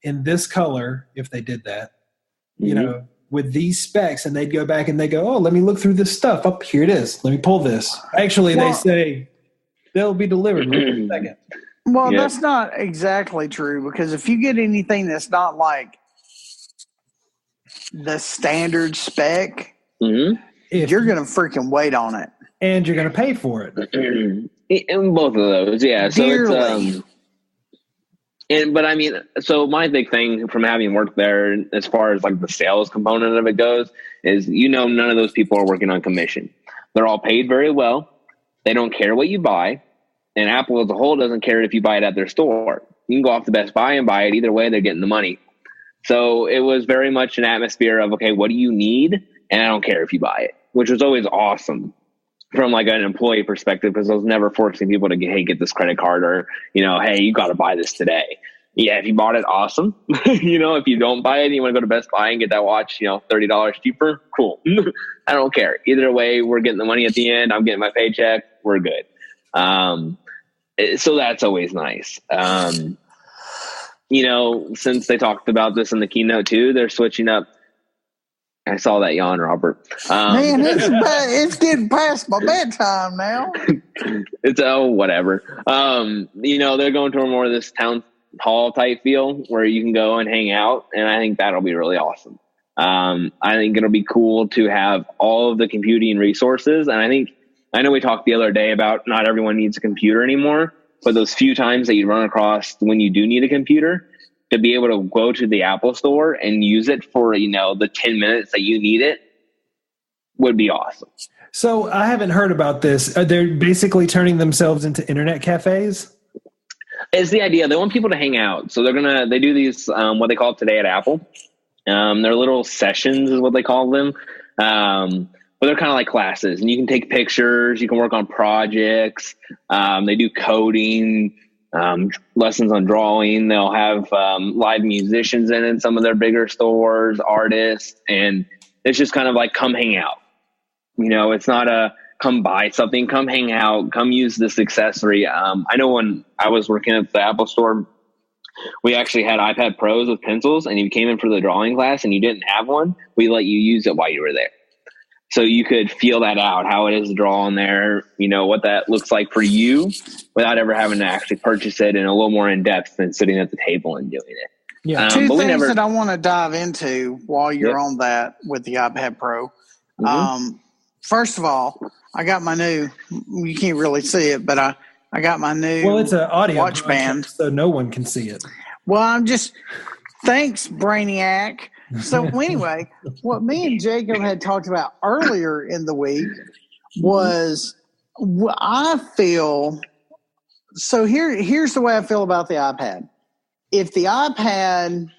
in this color, if they did that, with these specs, and they'd go back and they go, oh, let me look through this stuff. Oh, here it is. Let me pull this. Actually, they say they'll be delivered in a second. Well, that's not exactly true, because if you get anything that's not like the standard spec, you're going to freaking wait on it. And you're going to pay for it. In both of those, yeah. So dearly. So my big thing from having worked there, as far as like the sales component of it goes, is none of those people are working on commission. They're all paid very well. They don't care what you buy, and Apple as a whole doesn't care if you buy it at their store. You can go off to Best Buy and buy it. Either way, they're getting the money. So it was very much an atmosphere of, okay, what do you need? and I don't care if you buy it, which was always awesome from like an employee perspective, because I was never forcing people to get, hey, get this credit card, or, hey, you got to buy this today. Yeah, if you bought it, awesome. If you don't buy it and you want to go to Best Buy and get that watch, $30 cheaper, cool. I don't care. Either way, we're getting the money at the end. I'm getting my paycheck. We're good. So that's always nice. Since they talked about this in the keynote too, they're switching up. I saw that yawn, Robert. Man, it's getting past my bedtime now. It's whatever. They're going to more of this town hall type feel where you can go and hang out, and I think that'll be really awesome. I think it'll be cool to have all of the computing resources, and I know we talked the other day about not everyone needs a computer anymore, but those few times that you run across when you do need a computer, to be able to go to the Apple store and use it for, the 10 minutes that you need it would be awesome. So I haven't heard about this. They're basically turning themselves into internet cafes? It's the idea. They want people to hang out. So they do these, what they call Today at Apple. They're little sessions is what they call them. But they're kind of like classes, and you can take pictures. You can work on projects. They do coding, lessons on drawing. They'll have live musicians in some of their bigger stores, artists, and it's just kind of like, come hang out. It's not a come buy something, come hang out, come use this accessory. I know when I was working at the Apple store, we actually had iPad Pros with pencils, and you came in for the drawing class and you didn't have one, we let you use it while you were there. So you could feel that out, how it is to draw on there, what that looks like for you without ever having to actually purchase it, and a little more in depth than sitting at the table and doing it. Yeah. Two things that I want to dive into while you're on that with the iPad Pro. Mm-hmm. First of all, I got my new, you can't really see it, but I got my new Well, it's an audio watch band. so no one can see it. Well, thanks, Brainiac. So anyway, what me and Jacob had talked about earlier in the week was I feel – so here's the way I feel about the iPad. If the iPad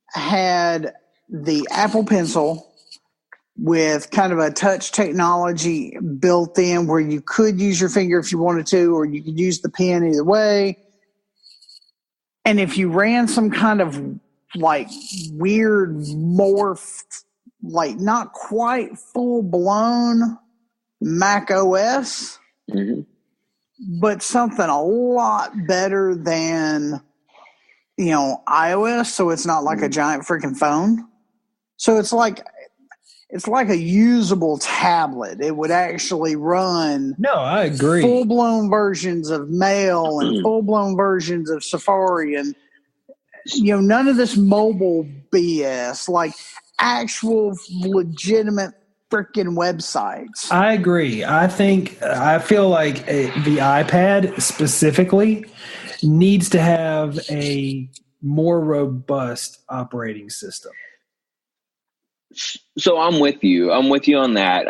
had the Apple Pencil with kind of a touch technology built in where you could use your finger if you wanted to, or you could use the pen either way, and if you ran some kind of like weird morphed, like not quite full blown Mac OS, but something a lot better than, iOS. So it's not like a giant freaking phone. So it's like a usable tablet. It would actually run. No, I agree. Full blown versions of Mail and full blown versions of Safari, and none of this mobile BS, like actual legitimate freaking websites. I agree. I feel like the iPad specifically needs to have a more robust operating system. So I'm with you. I'm with you on that.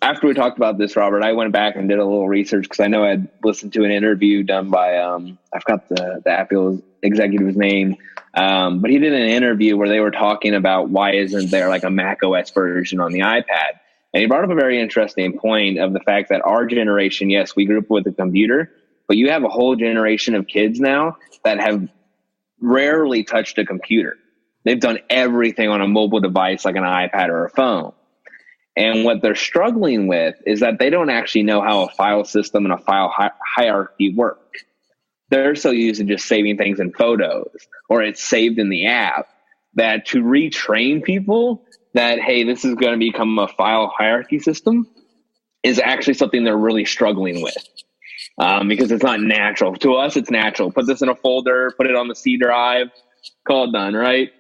After we talked about this, Robert, I went back and did a little research because I know I'd listened to an interview done by, I forgot the Apple executive's name, but he did an interview where they were talking about why isn't there like a Mac OS version on the iPad? And he brought up a very interesting point of the fact that our generation, yes, we grew up with a computer, but you have a whole generation of kids now that have rarely touched a computer. They've done everything on a mobile device like an iPad or a phone. And what they're struggling with is that they don't actually know how a file system and a file hierarchy work. They're so used to just saving things in photos or it's saved in the app that to retrain people that, hey, this is going to become a file hierarchy system is actually something they're really struggling with. Because it's not natural. To us, it's natural. Put this in a folder, put it on the C drive, call it done, right?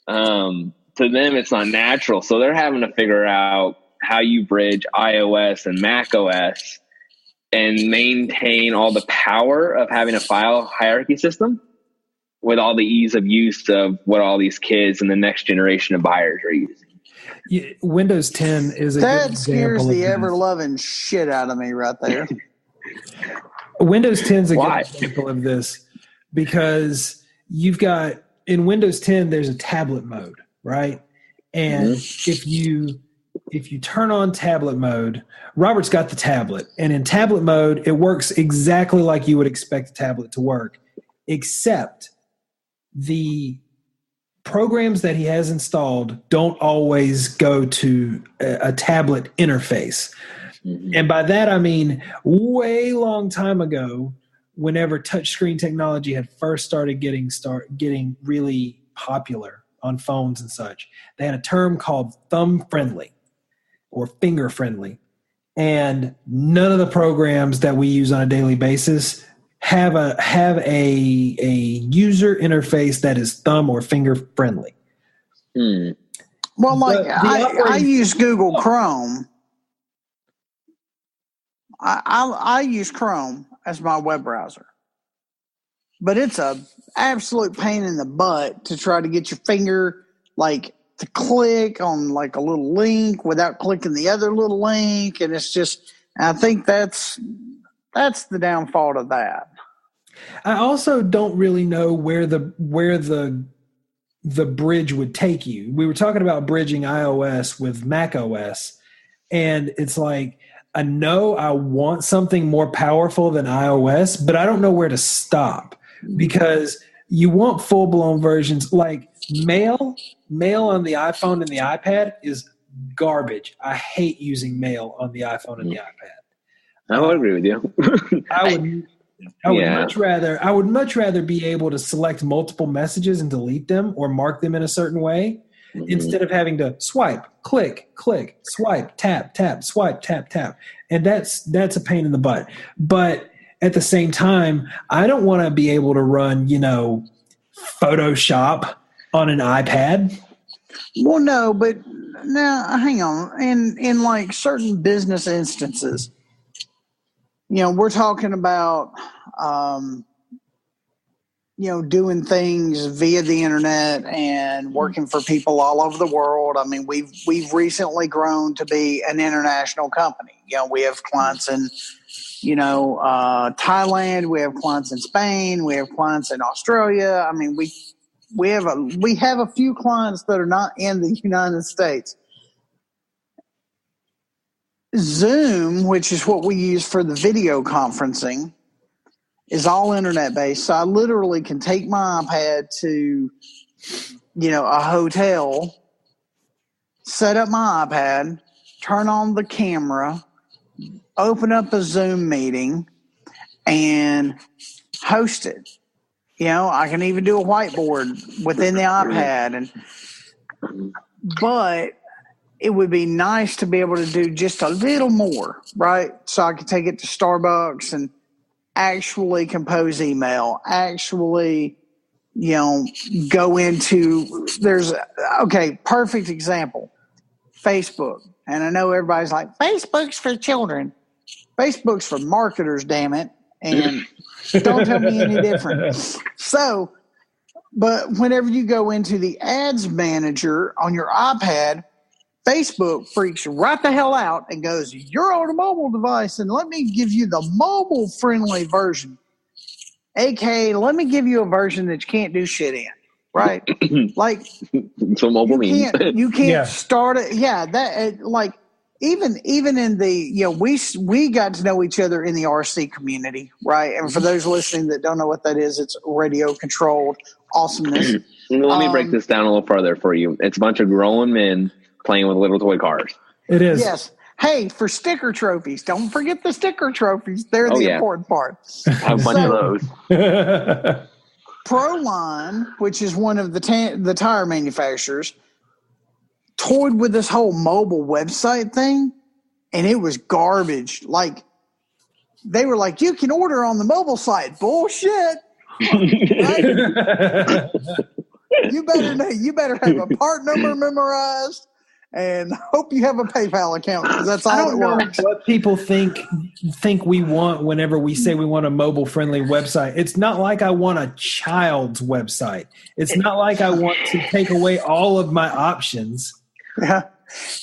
To them, it's not natural. So they're having to figure out how you bridge iOS and Mac OS and maintain all the power of having a file hierarchy system with all the ease of use of what all these kids and the next generation of buyers are using. Yeah, Windows 10 is a that good scares example the of ever-loving shit out of me right there. Windows 10 is a good example of this because you've got in Windows 10 there's a tablet mode, right? And if you turn on tablet mode, Robert's got the tablet, and in tablet mode, it works exactly like you would expect a tablet to work, except the programs that he has installed don't always go to a tablet interface. And by that, I mean way long time ago, whenever touchscreen technology had first started getting really popular on phones and such, they had a term called thumb friendly or finger friendly. And none of the programs that we use on a daily basis have a user interface that is thumb or finger friendly. Well, like I use Google Chrome. I use Chrome as my web browser, but it's a absolute pain in the butt to try to get your finger to click on like a little link without clicking the other little link, and it's just, I think that's the downfall of that. I also don't really know where the bridge would take you. We were talking about bridging iOS with Mac OS, and it's like, I know I want something more powerful than iOS, but I don't know where to stop, because you want full-blown versions. Like Mail on the iPhone and the iPad is garbage. I hate using Mail on the iPhone and the iPad. I would agree with you. I would much rather be able to select multiple messages and delete them or mark them in a certain way, instead of having to swipe, click, swipe, tap, swipe, tap. And that's a pain in the butt. But at the same time, I don't want to be able to run, Photoshop on an iPad. Well, no, but now hang on. In like certain business instances, we're talking about doing things via the internet and working for people all over the world. I mean, we've recently grown to be an international company. We have clients in, Thailand. We have clients in Spain. We have clients in Australia. I mean, we have a few clients that are not in the United States. Zoom, which is what we use for the video conferencing, is all internet based. So I literally can take my iPad to, a hotel, set up my iPad, turn on the camera, open up a Zoom meeting, and host it. I can even do a whiteboard within the iPad, but it would be nice to be able to do just a little more, right? So I could take it to Starbucks and actually compose email, actually, go into, perfect example, Facebook. And I know everybody's like, Facebook's for children. Facebook's for marketers, damn it. And don't tell me any different. So, but whenever you go into the ads manager on your iPad, Facebook freaks right the hell out and goes, you're on a mobile device, and let me give you the mobile-friendly version. AKA, let me give you a version that you can't do shit in, right? Like, that's what mobile means. You can't start it. Yeah, that even in the we got to know each other in the RC community, right? And for those listening that don't know what that is, it's radio controlled awesomeness. Let me break this down a little further for you. It's a bunch of grown men playing with little toy cars. It is. Yes. Hey, for sticker trophies, don't forget the sticker trophies. They're the important part. I have a bunch of those. Proline, which is one of the tire manufacturers, toyed with this whole mobile website thing, and it was garbage. Like, they were like, you can order on the mobile site. Bullshit. You better have a part number memorized and hope you have a PayPal account, because that's all I don't know works. what people think we want whenever we say we want a mobile friendly website. It's not like I want a child's website. It's not like I want to take away all of my options. Yeah.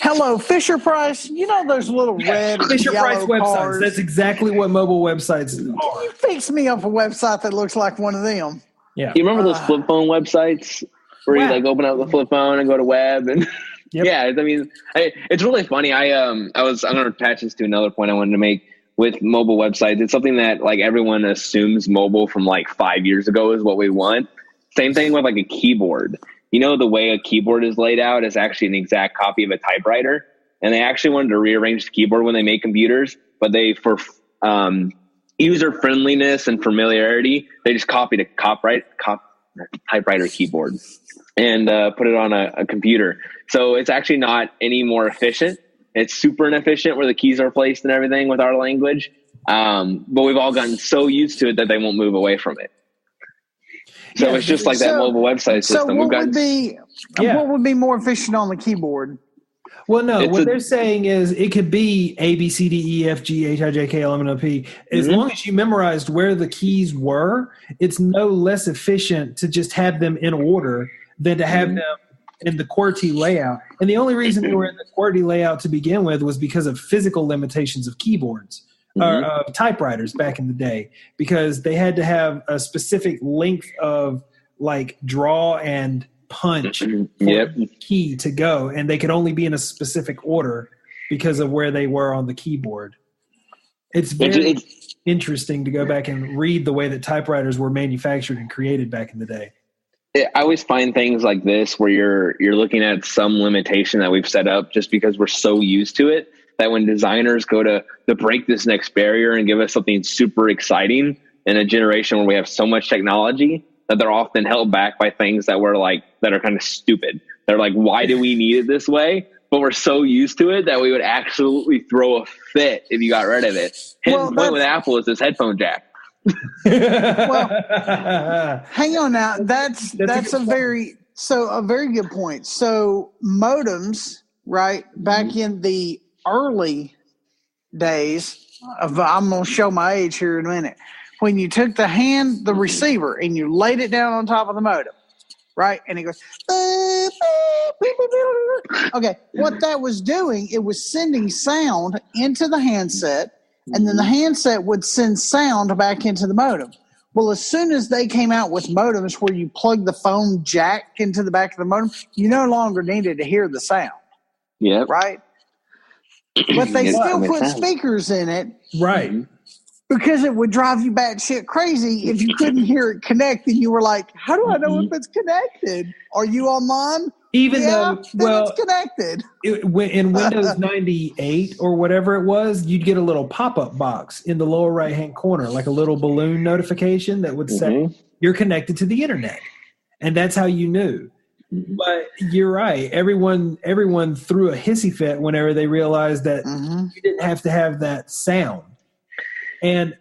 Hello, Fisher Price. You know those little red Fisher Price websites. cars? That's exactly what mobile websites are. You fix me up a website that looks like one of them. Yeah. You remember those flip phone websites where you open up the flip phone and go to web and Yep. Yeah, I mean, it's really funny. I'm going to attach this to another point I wanted to make with mobile websites. It's something that like everyone assumes mobile from like 5 years ago is what we want. Same thing with like a keyboard. You know, the way a keyboard is laid out is actually an exact copy of a typewriter. And they actually wanted to rearrange the keyboard when they make computers, but for user friendliness and familiarity, they just copied a typewriter keyboard and put it on a computer. So it's actually not any more efficient. It's super inefficient where the keys are placed and everything with our language. But we've all gotten so used to it that they won't move away from it. So it's just like that mobile website system. So what would be more efficient on the keyboard? Well, no, what they're saying is it could be A, B, C, D, E, F, G, H, I, J, K, L, M, N, O, P. As long as you memorized where the keys were, it's no less efficient to just have them in order than to have them in the QWERTY layout. And the only reason they were in the QWERTY layout to begin with was because of physical limitations of keyboards or of typewriters back in the day, because they had to have a specific length of like draw and punch for the key to go, and they could only be in a specific order because of where they were on the keyboard. It's very interesting to go back and read the way that typewriters were manufactured and created back in the day. I always find things like this where you're looking at some limitation that we've set up just because we're so used to it that when designers go to break this next barrier and give us something super exciting in a generation where we have so much technology, that they're often held back by things that are kind of stupid. They're like, why do we need it this way? But we're so used to it that we would absolutely throw a fit if you got rid of it. His point with Apple is this headphone jack. Well, hang on now. That's a very good point. So modems, right? Back in the early days I'm going to show my age here in a minute. When you took the receiver, and you laid it down on top of the modem, right? And it goes, okay. What that was doing, it was sending sound into the handset, and then the handset would send sound back into the modem. Well, as soon as they came out with modems where you plug the phone jack into the back of the modem, you no longer needed to hear the sound. Yeah. Right? But they still put speakers in it. Right. Because it would drive you batshit crazy if you couldn't hear it connect, and you were like, how do I know if it's connected? Are you online? Even though it's connected. In Windows 98 or whatever it was, you'd get a little pop-up box in the lower right-hand corner, like a little balloon notification that would say you're connected to the internet. And that's how you knew. But you're right. Everyone threw a hissy fit whenever they realized that you didn't have to have that sound. And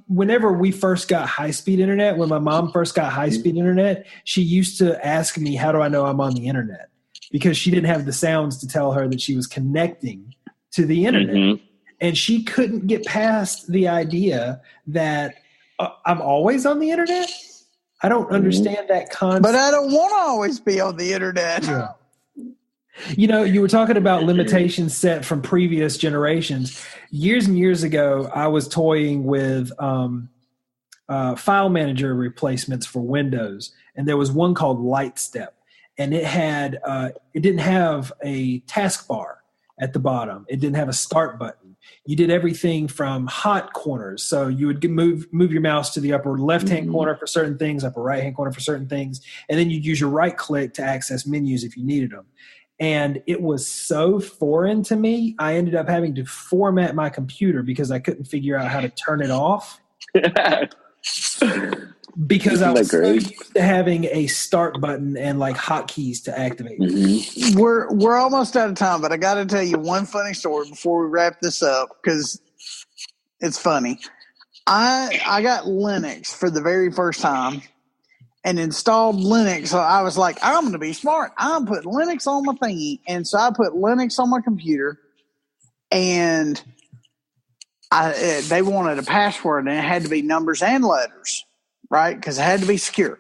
whenever we first got high-speed internet, when my mom first got high-speed internet, she used to ask me, how do I know I'm on the internet? Because she didn't have the sounds to tell her that she was connecting to the internet. And she couldn't get past the idea that I'm always on the internet. I don't understand that concept. But I don't want to always be on the internet. Yeah. You know, you were talking about limitations set from previous generations. Years and years ago, I was toying with file manager replacements for Windows, and there was one called Lightstep, and it didn't have a taskbar at the bottom. It didn't have a start button. You did everything from hot corners, so you would move your mouse to the upper left-hand corner for certain things, upper right-hand corner for certain things, and then you'd use your right click to access menus if you needed them. And it was so foreign to me, I ended up having to format my computer because I couldn't figure out how to turn it off. Because I was so used to having a start button and like hotkeys to activate. We're almost out of time, but I got to tell you one funny story before we wrap this up because it's funny. I got Linux for the very first time and installed Linux. So I was like, I'm going to be smart. I'm putting Linux on my thingy. And so I put Linux on my computer, and they wanted a password, and it had to be numbers and letters, right? Because it had to be secure.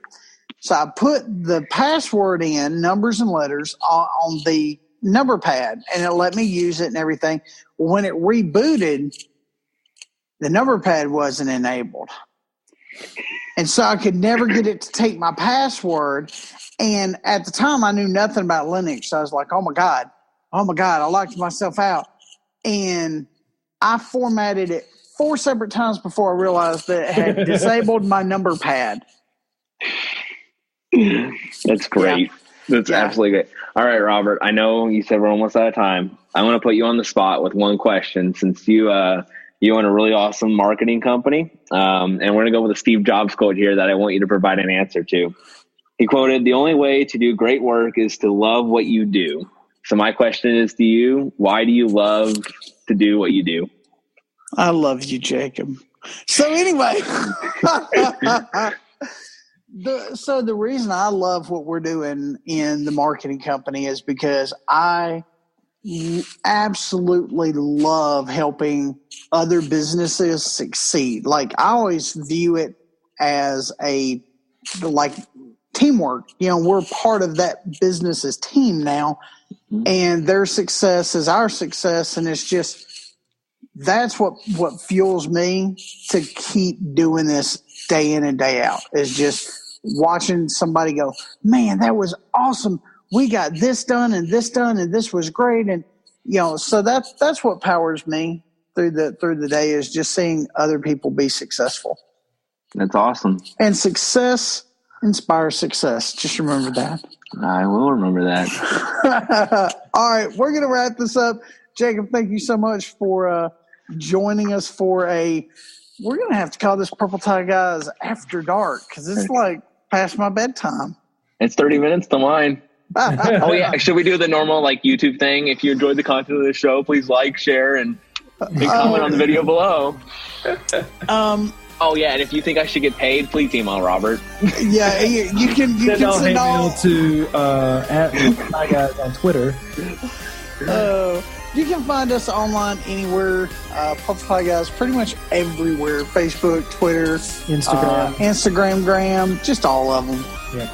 So I put the password in, numbers and letters, on the number pad, and it let me use it and everything. When it rebooted, the number pad wasn't enabled. And so I could never get it to take my password. And at the time, I knew nothing about Linux. So I was like, oh my God, I locked myself out. And I formatted it 4 separate times before I realized that it had disabled my number pad. That's great. Yeah. That's absolutely great. All right, Robert, I know you said we're almost out of time. I want to put you on the spot with one question since you own a really awesome marketing company. And we're going to go with a Steve Jobs quote here that I want you to provide an answer to. He quoted, "The only way to do great work is to love what you do." So my question is to you, why do you love to do what you do? I love you, Jacob. So anyway, the reason I love what we're doing in the marketing company is because I absolutely love helping other businesses succeed. Like, I always view it as teamwork. We're part of that business's team now, and their success is our success. And it's just, that's what fuels me to keep doing this day in and day out, is just watching somebody go, man, that was awesome. We got this done and this done, and this was great. And, so that's what powers me through the day, is just seeing other people be successful. That's awesome. And success inspires success. Just remember that. I will remember that. All right, we're going to wrap this up. Jacob, thank you so much for joining us for we're going to have to call this Purple Tie Guys After Dark, because it's like past my bedtime. It's 30 minutes to mine. Oh, yeah. Should we do the normal YouTube thing? If you enjoyed the content of the show, please like, share, and comment on the video below. Oh, yeah, and if you think I should get paid, please email Robert. Yeah, you can send email to @Tie on Twitter. You can find us online anywhere. Purple Tie Guys, pretty much everywhere. Facebook, Twitter, Instagram, Instagram, just all of them. Yeah.